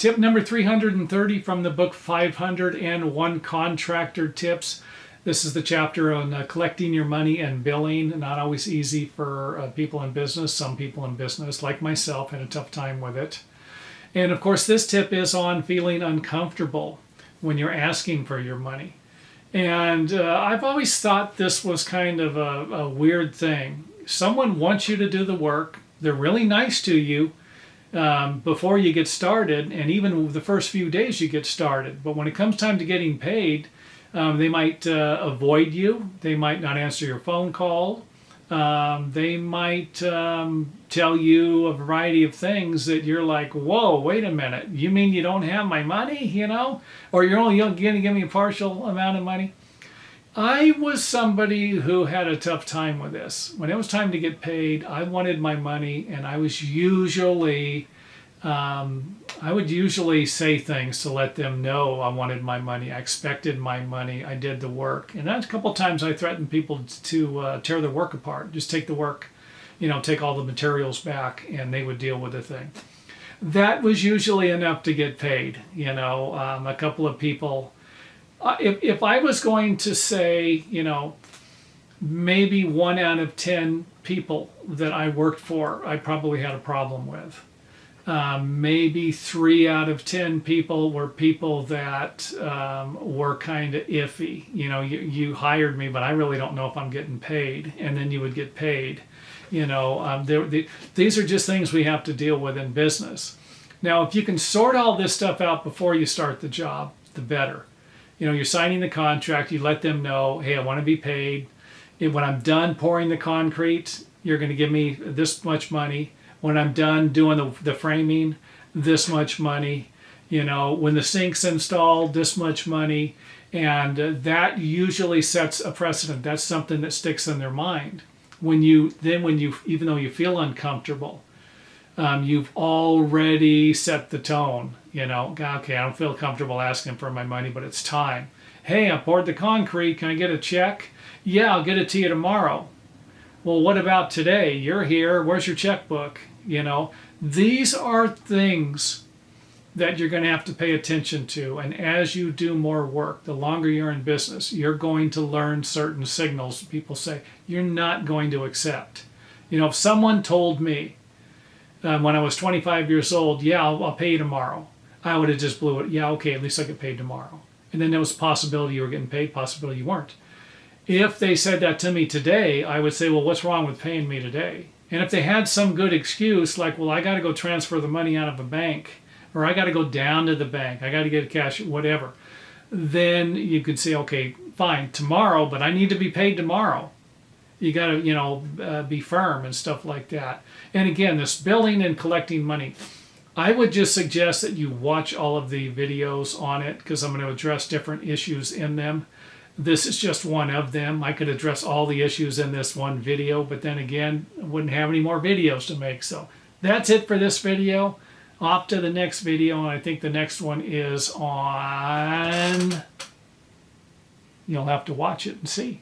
Tip number 330 from the book 501 Contractor Tips. This is the chapter on collecting your money and billing. Not always easy for people in business. Some people in business, like myself, had a tough time with it. And of course, this tip is on feeling uncomfortable when you're asking for your money. And I've always thought this was kind of a weird thing. Someone wants you to do the work. They're really nice to you before you get started, and even the first few days you get started. But when it comes time to getting paid, they might avoid you. They might not answer your phone call. They might tell you a variety of things that you're like, whoa, wait a minute. You mean you don't have my money, Or you're only going to give me a partial amount of money? I was somebody who had a tough time with this. When it was time to get paid, I wanted my money, and I was usually, I would usually say things to let them know I wanted my money. I expected my money. I did the work. And that's a couple of times I threatened people to tear the work apart. Just take the work, take all the materials back, and they would deal with the thing. That was usually enough to get paid. A couple of people. If I was going to say, maybe 1 out of 10 people that I worked for, I probably had a problem with. Maybe 3 out of 10 people were people that were kind of iffy. You hired me, but I really don't know if I'm getting paid. And then you would get paid. These are just things we have to deal with in business. Now, if you can sort all this stuff out before you start the job, the better. You're signing the contract, you let them know, hey, I want to be paid. And when I'm done pouring the concrete, you're going to give me this much money. When I'm done doing the framing, this much money. When the sink's installed, this much money. And that usually sets a precedent. That's something that sticks in their mind. When you, even though you feel uncomfortable, you've already set the tone. Okay, I don't feel comfortable asking for my money, but it's time. Hey, I poured the concrete. Can I get a check? Yeah, I'll get it to you tomorrow. Well, what about today? You're here. Where's your checkbook? These are things that you're going to have to pay attention to. And as you do more work, the longer you're in business, you're going to learn certain signals people say you're not going to accept. If someone told me when I was 25 years old, yeah, I'll pay you tomorrow, I would have just blew it. Yeah, okay, at least I get paid tomorrow. And then there was a possibility you were getting paid, possibility you weren't. If they said that to me today, I would say, well, what's wrong with paying me today? And if they had some good excuse, like, well, I got to go transfer the money out of a bank, or I got to go down to the bank, I got to get cash, whatever, then you could say, okay, fine, tomorrow, but I need to be paid tomorrow. You got to, be firm and stuff like that. And again, this billing and collecting money, I would just suggest that you watch all of the videos on it, because I'm going to address different issues in them. This is just one of them. I could address all the issues in this one video, but then again, I wouldn't have any more videos to make. So that's it for this video. Off to the next video, and I think the next one is on... You'll have to watch it and see.